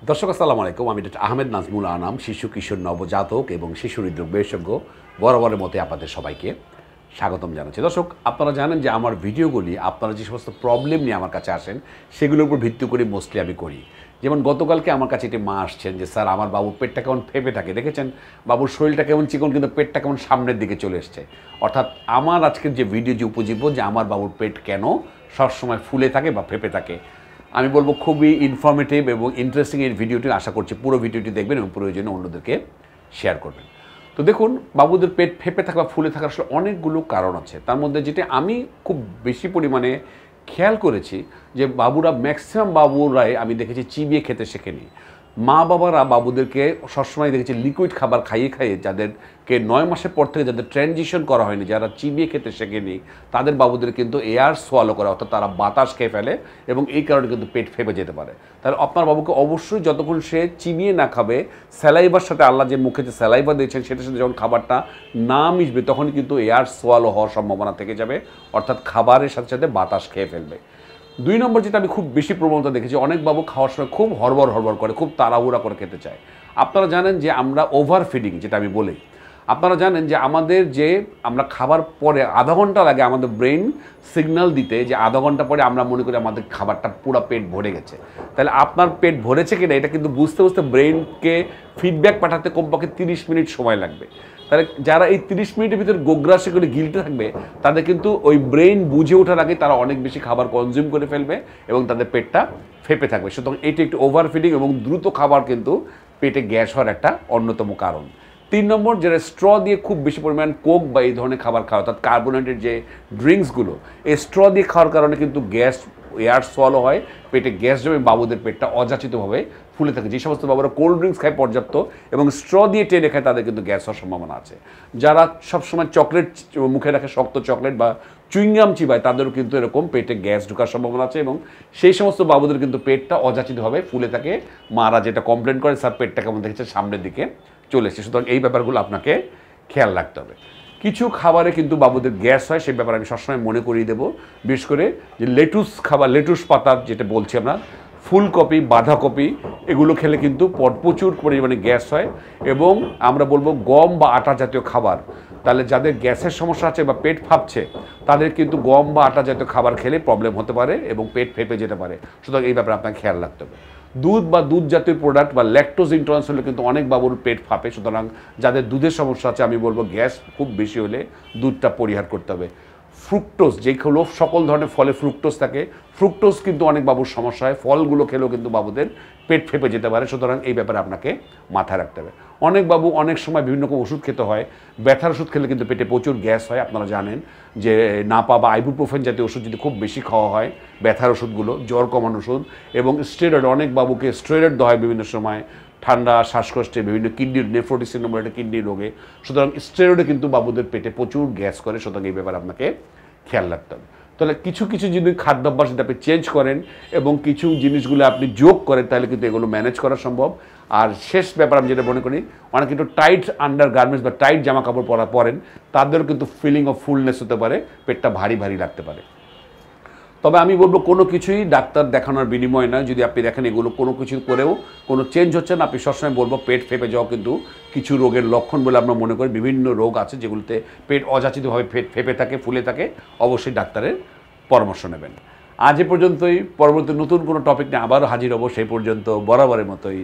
দর্শক আসসালামু আলাইকুম, আমি ডক্টর আহমেদ নাজমুল আনাম, শিশু কিশোর নবজাতক এবং শিশু হৃদরোগ বিশেষজ্ঞ। বরাবরের মতে আপনাদের সবাইকে স্বাগতম জানাচ্ছি। দর্শক, আপনারা জানেন যে আমার ভিডিওগুলি আপনারা যে সমস্ত প্রবলেম নিয়ে আমার কাছে আসেন সেগুলোর উপর ভিত্তি করে মোস্টলি আমি করি। যেমন গতকালকে আমার কাছে একটি মা আসছেন যে স্যার আমার বাবুর পেটটা কেমন ফেপে থাকে, দেখেছেন বাবুর শরীরটা কেমন চিকন কিন্তু পেটটা কেমন সামনের দিকে চলে এসছে। অর্থাৎ আমার আজকের যে ভিডিও যে উপজীব্য যে আমার বাবুর পেট কেন সবসময় ফুলে থাকে বা ফেপে থাকে, আমি বলবো খুবই ইনফরমেটিভ এবং ইন্টারেস্টিং এই ভিডিওটি। আশা করছি পুরো ভিডিওটি দেখবেন এবং প্রয়োজনে অন্যদেরকে শেয়ার করবেন। তো দেখুন, বাবুদের পেট ফেপে থাকা বা ফুলে থাকার আসলে অনেকগুলো কারণ আছে। তার মধ্যে যেটি আমি খুব বেশি পরিমাণে খেয়াল করেছি যে বাবুরা ম্যাক্সিমাম বাবুরাই আমি দেখেছি চিবিয়ে খেতে শেখেনি। মা বাবারা বাবুদেরকে সবসময় দেখেছি লিকুইড খাবার খাইয়ে খাইয়ে, যাদেরকে 9 মাসের পর থেকে যাদের ট্রানজিশন করা হয়নি, যারা চিবিয়ে খেতে শেখেনি, তাদের বাবুদের কিন্তু এয়ার সোয়ালো করে, অর্থাৎ তারা বাতাস খেয়ে ফেলে এবং এই কারণে কিন্তু পেট ফেপে যেতে পারে। তাহলে আপনার বাবুকে অবশ্যই যতক্ষণ সে চিবিয়ে না খাবে, স্যালাইভার সাথে আল্লাহ যে মুখে যে স্যালাইভা দিয়েছেন সেটার সাথে যখন খাবারটা না মিশবে তখন কিন্তু এয়ার সোয়ালো হওয়ার সম্ভাবনা থেকে যাবে, অর্থাৎ খাবারের সাথে সাথে বাতাস খেয়ে ফেলবে। 2 নম্বর যেটা আমি খুব বেশি প্রবণতা দেখেছি, অনেক বাবু খাওয়ার সময় খুব হড়বড় করে, খুব তাড়াহুড়া করে খেতে চায়। আপনারা জানেন যে আমরা ওভার ফিডিং যেটা আমি বলি, আপনারা জানেন যে আমাদের যে আমরা খাবার পরে আধা ঘন্টা লাগে আমাদের ব্রেন সিগন্যাল দিতে যে আধা ঘন্টা পরে আমরা মনে করি আমাদের খাবারটা পুরো পেট ভরে গেছে। তাহলে আপনার পেট ভরেছে কিনা এটা কিন্তু বুঝতে বুঝতে ব্রেনকে ফিডব্যাক পাঠাতে কমপক্ষে 30 মিনিট সময় লাগবে। তাহলে যারা এই 30 মিনিটের ভিতরে গোগ্রাসে করে গিলতে থাকবে তাদের কিন্তু ওই ব্রেন বুঝে ওঠার আগে তারা অনেক বেশি খাবার কনজিউম করে ফেলবে এবং তাদের পেটটা ফেপে থাকবে। সুতরাং এটি একটু ওভার ফিডিং এবং দ্রুত খাবার কিন্তু পেটে গ্যাস হওয়ার একটা অন্যতম কারণ। 3 নম্বর, যারা স্ট্র দিয়ে খুব বেশি পরিমাণ কোক বা এই ধরনের খাবার খাওয়া, অর্থাৎ কার্বোনেটেড যে ড্রিঙ্কসগুলো, এই স্ট্র দিয়ে খাওয়ার কারণে কিন্তু গ্যাস এয়ার সোয়ালো হয়, পেটে গ্যাস জমে বাবুদের পেটটা অযাচিতভাবে ফুলে থাকে। যে সমস্ত বাবুরা কোল্ড ড্রিঙ্কস খায় পর্যাপ্ত এবং স্ট্র দিয়ে টেনে খায় তাদের কিন্তু গ্যাস হওয়ার সম্ভাবনা আছে। যারা সবসময় চকলেট মুখে রাখে, শক্ত চকলেট বা চুইংগাম চিবায়, তাদেরও কিন্তু এরকম পেটে গ্যাস ঢোকার সম্ভাবনা আছে এবং সেই সমস্ত বাবুদের কিন্তু পেটটা অযাচিতভাবে ফুলে থাকে। মারা যেটা কমপ্লেন করে, স্যার পেটটা কেমন দেখেছে সামনের দিকে চলে এসেছে। সুতরাং এই ব্যাপারগুলো আপনাকে খেয়াল রাখতে হবে। কিছু খাবারে কিন্তু বাবুদের গ্যাস হয়, সেই ব্যাপারে আমি সবসময় মনে করিয়ে দেবো। বিশেষ করে যে লেটুস খাবার, লেটুস পাতা যেটা বলছি আমরা, ফুলকপি, বাঁধাকপি, এগুলো খেলে কিন্তু প্রচুর পরিমাণে গ্যাস হয়। এবং আমরা বলবো গম বা আটা জাতীয় খাবার, তাহলে যাদের গ্যাসের সমস্যা আছে বা পেট ফাঁপছে তাদের কিন্তু গম বা আটা জাতীয় খাবার খেলে প্রবলেম হতে পারে এবং পেট ফেপে যেতে পারে। সুতরাং এই ব্যাপারে আপনাকে খেয়াল রাখতে হবে। দুধ বা দুধ জাতীয় প্রোডাক্ট বা ল্যাকটোজ ইনটলারেন্স হলে কিন্তু অনেক বাবুর পেট ফাঁপে। সুতরাং যাদের দুধের সমস্যা আছে আমি বলবো গ্যাস খুব বেশি হলে দুধটা পরিহার করতে হবে। ফ্রুক্টোজ, যেগুলো সকল ধরনের ফলে ফ্রুক্টোজ থাকে, ফ্রুক্টোজ কিন্তু অনেক বাবুর সমস্যা হয়, ফলগুলো খেলেও কিন্তু বাবুদের পেট ফেপে যেতে পারে। সুতরাং এই ব্যাপারে আপনাকে মাথায় রাখতে হবে। অনেক বাবু অনেক সময় বিভিন্ন রকম ওষুধ খেতে হয়, ব্যথার ওষুধ খেলে কিন্তু পেটে প্রচুর গ্যাস হয়। আপনারা জানেন যে নাপা বা আইবুপ্রোফেন জাতীয় ওষুধ যদি খুব বেশি খাওয়া হয়, ব্যথার ওষুধগুলো, জ্বর কমানোর ওষুধ এবং স্টেরয়েড, অনেক বাবুকে স্টেরয়েড দেওয়া হয় বিভিন্ন সময় ঠান্ডা, শ্বাসকষ্টে, বিভিন্ন কিডনির নেফ্রোটিক সিনড্রোম, একটা কিডনির রোগে। সুতরাং স্টেরয়েডে কিন্তু বাবুদের পেটে প্রচুর গ্যাস করে। সুতরাং এই ব্যাপারে আপনাকে খেয়াল রাখতে হবে। তাহলে কিছু কিছু যদি খাদ্যাভ্যাস যদি আপনি চেঞ্জ করেন এবং কিছু জিনিসগুলো আপনি যোগ করেন তাহলে কিন্তু এগুলো ম্যানেজ করা সম্ভব। আর শেষ ব্যাপার আমি যেটা মনে করি, অনেক কিন্তু টাইট আন্ডার গার্মেন্টস বা টাইট জামা কাপড় পরেন, তাদেরও কিন্তু ফিলিং অফ ফুলনেস হতে পারে, পেটটা ভারী ভারী লাগতে পারে। তবে আমি বলবো কোনো কিছুই ডাক্তার দেখানোর বিনিময় নয়। যদি আপনি দেখেন এগুলো কোনো কিছু করেও কোনো চেঞ্জ হচ্ছে না, আপনি সবসময় বলবো পেট ফেপে যাওয়া কিন্তু কিছু রোগের লক্ষণ বলে আমরা মনে করি। বিভিন্ন রোগ আছে যেগুলোতে পেট অযাচিতভাবে ফেপে থাকে, ফুলে থাকে, অবশ্যই ডাক্তারের পরামর্শ নেবেন। আজ এ পর্যন্তই। পরবর্তী নতুন কোনো টপিক নিয়ে আবারও হাজির হব। সেই পর্যন্ত বরাবরের মতোই